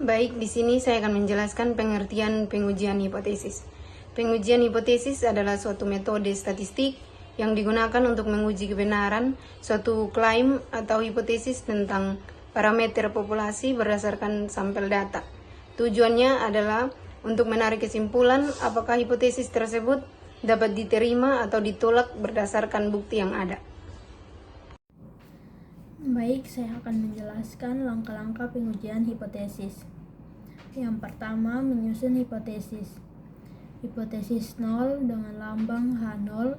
Baik, di sini saya akan menjelaskan pengertian pengujian hipotesis. Pengujian hipotesis adalah suatu metode statistik yang digunakan untuk menguji kebenaran suatu klaim atau hipotesis tentang parameter populasi berdasarkan sampel data. Tujuannya adalah untuk menarik kesimpulan apakah hipotesis tersebut dapat diterima atau ditolak berdasarkan bukti yang ada. Baik, saya akan menjelaskan langkah-langkah pengujian hipotesis. Yang pertama, menyusun hipotesis. Hipotesis 0 dengan lambang H0,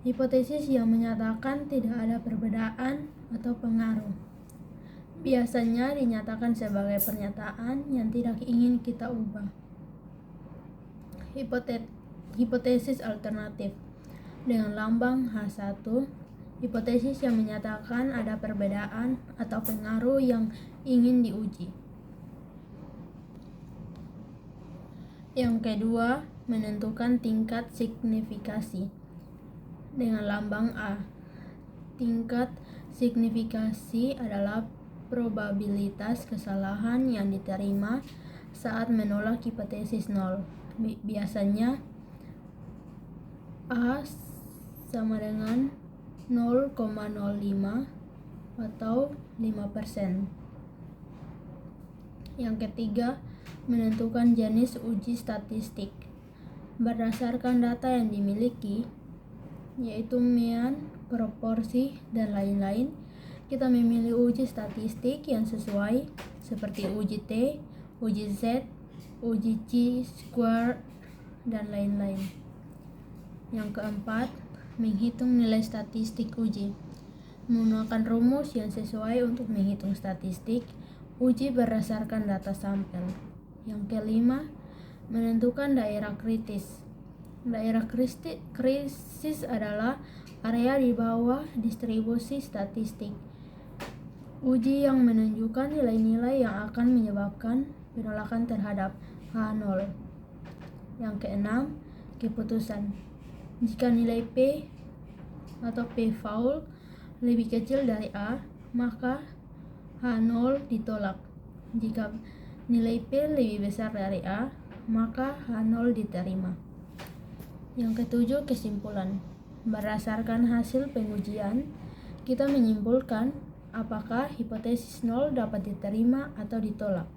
hipotesis yang menyatakan tidak ada perbedaan atau pengaruh. Biasanya dinyatakan sebagai pernyataan yang tidak ingin kita ubah. Hipotesis alternatif dengan lambang H1, hipotesis yang menyatakan ada perbedaan atau pengaruh yang ingin diuji. Yang kedua, menentukan tingkat signifikasi dengan lambang A. Tingkat signifikasi adalah probabilitas kesalahan yang diterima saat menolak hipotesis 0. Biasanya A sama dengan 0,05 atau 5%. Yang ketiga, menentukan jenis uji statistik. Berdasarkan data yang dimiliki, yaitu mean, proporsi, dan lain-lain, kita memilih uji statistik yang sesuai seperti uji T, uji Z, uji chi-square, dan lain-lain. Yang keempat, menghitung nilai statistik uji. Menggunakan rumus yang sesuai untuk menghitung statistik uji berdasarkan data sampel. Yang kelima, menentukan daerah kritis. Daerah krisis adalah area di bawah distribusi statistik. Uji yang menunjukkan nilai-nilai yang akan menyebabkan penolakan terhadap H0. Yang keenam, keputusan. Jika nilai P atau P foul lebih kecil dari A, maka H0 ditolak. Jika nilai P lebih besar dari A, maka H0 diterima. Yang ketujuh, kesimpulan. Berdasarkan hasil pengujian, kita menyimpulkan apakah hipotesis 0 dapat diterima atau ditolak.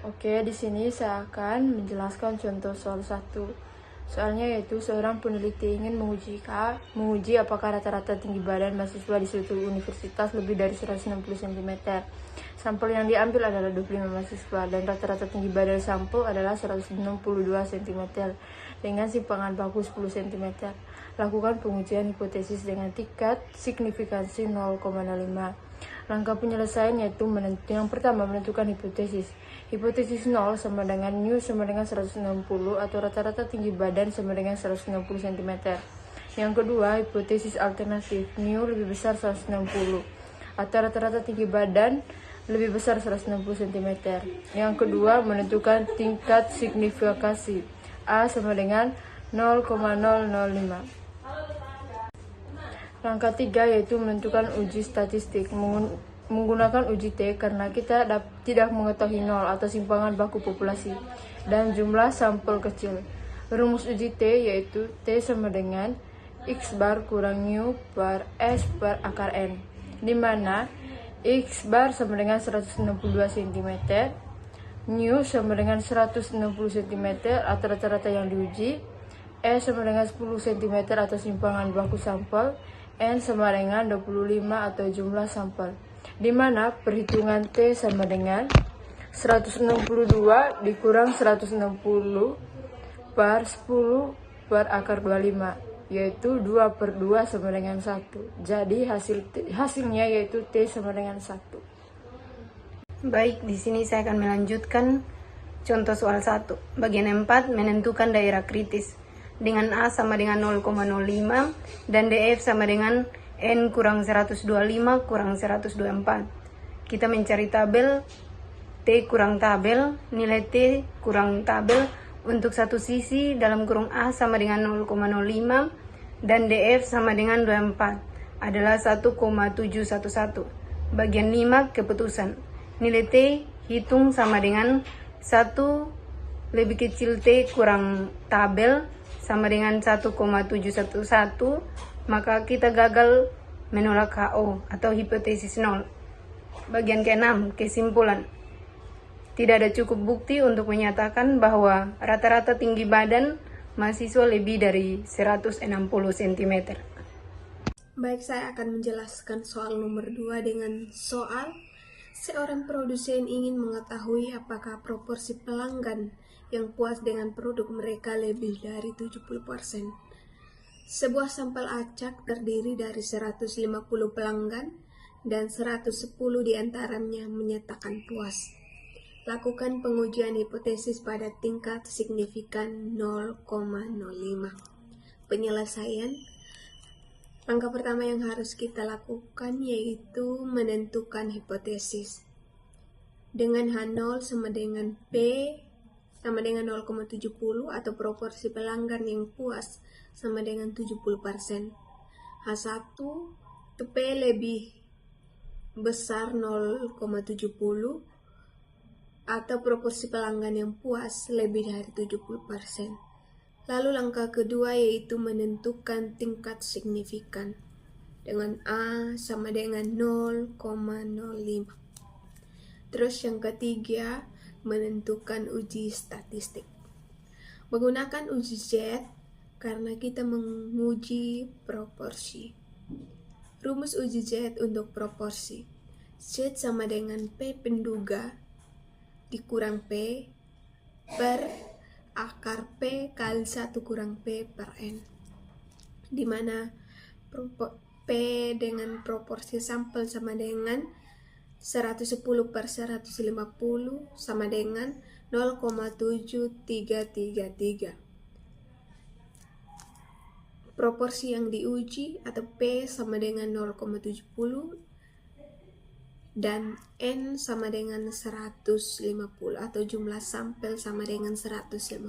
Oke, di sini saya akan menjelaskan contoh soal 1. Soalnya yaitu seorang peneliti ingin menguji apakah rata-rata tinggi badan mahasiswa di suatu universitas lebih dari 160 cm. Sampel yang diambil adalah 25 mahasiswa dan rata-rata tinggi badan sampel adalah 162 cm dengan simpangan baku 10 cm. Lakukan pengujian hipotesis dengan tingkat signifikansi 0,05. Langkah penyelesaian yaitu yang pertama menentukan hipotesis. Hipotesis 0 sama dengan mu sama dengan 160 atau rata-rata tinggi badan sama dengan 160 cm. Yang kedua, hipotesis alternatif. Mu lebih besar 160 atau rata-rata tinggi badan lebih besar 160 cm. Yang kedua, menentukan tingkat signifikasi. A sama dengan 0,005. Langkah 3 yaitu menentukan uji statistik. Menggunakan uji T karena kita tidak mengetahui nol atau simpangan baku populasi dan jumlah sampel kecil. Rumus uji T yaitu T sama dengan X bar kurang mu per S per akar N, di mana X bar sama dengan 162 cm, mu sama dengan 160 cm atau rata-rata yang diuji, S sama dengan 10 cm atau simpangan baku sampel, N sama dengan 25 atau jumlah sampel, di mana perhitungan T sama dengan 162 dikurang 160 per 10 per akar 25, yaitu 2/2 sama dengan 1. Jadi hasilnya yaitu T sama dengan 1. Baik, di sini saya akan melanjutkan contoh soal 1. Bagian 4, menentukan daerah kritis. Dengan A sama dengan 0,05 dan DF sama dengan N kurang 125 kurang 124. Kita mencari tabel T kurang tabel, nilai T kurang tabel untuk satu sisi dalam kurung A sama dengan 0,05 dan DF sama dengan 24 adalah 1,711. Bagian 5, keputusan. Nilai T hitung sama dengan 1 lebih kecil T kurang tabel sama dengan 1,711, maka kita gagal menolak HO atau hipotesis nol. Bagian ke-6, kesimpulan. Tidak ada cukup bukti untuk menyatakan bahwa rata-rata tinggi badan mahasiswa lebih dari 160 cm. Baik, saya akan menjelaskan soal nomor 2 dengan soal seorang produsen ingin mengetahui apakah proporsi pelanggan yang puas dengan produk mereka lebih dari 70%. Sebuah sampel acak terdiri dari 150 pelanggan dan 110 diantaranya menyatakan puas. Lakukan pengujian hipotesis pada tingkat signifikan 0,05. Penyelesaian. Langkah pertama yang harus kita lakukan yaitu menentukan hipotesis. Dengan H0 sama dengan P sama dengan 0,70 atau proporsi pelanggan yang puas sama dengan 70%. H1 P lebih besar 0,70 atau proporsi pelanggan yang puas lebih dari 70%. Lalu langkah kedua yaitu menentukan tingkat signifikan dengan A sama dengan 0,05. Terus yang ketiga, menentukan uji statistik. Menggunakan uji Z karena kita menguji proporsi. Rumus uji Z untuk proporsi. Z sama dengan P penduga dikurang P per akar P kali 1 kurang P per N, di mana P dengan proporsi sampel sama dengan 110 per 150 sama dengan 0,7333. Proporsi yang diuji atau P sama dengan 0,70 dan N sama dengan 150 atau jumlah sampel sama dengan 150.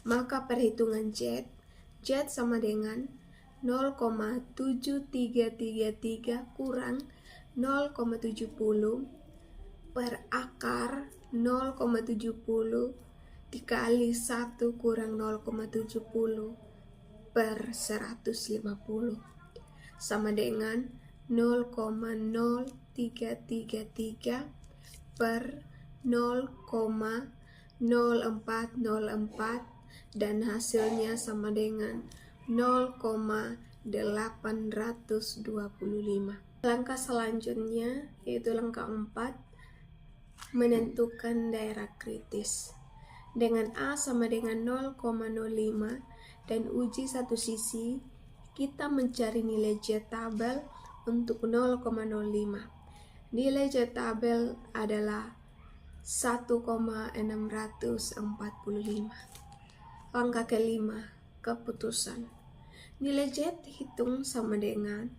Maka perhitungan Z sama dengan 0,7333 kurang 0,70 per akar 0,70 dikali 1 kurang 0,70 per 150 sama dengan 0,0333 per 0,0404 dan hasilnya sama dengan 0,825. Langkah selanjutnya yaitu langkah 4, menentukan daerah kritis. Dengan A sama dengan 0,05 dan uji satu sisi, kita mencari nilai Z tabel untuk 0,05. Nilai Z tabel adalah 1,645. Langkah kelima, keputusan. Nilai Z hitung sama dengan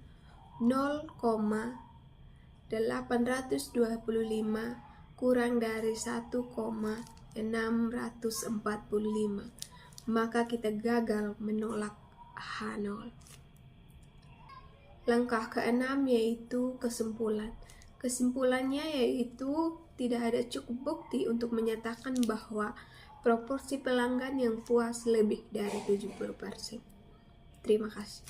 0,825 kurang dari 1,645. Maka kita gagal menolak H0. Langkah keenam yaitu kesimpulan. Kesimpulannya yaitu tidak ada cukup bukti untuk menyatakan bahwa proporsi pelanggan yang puas lebih dari 70%. Terima kasih.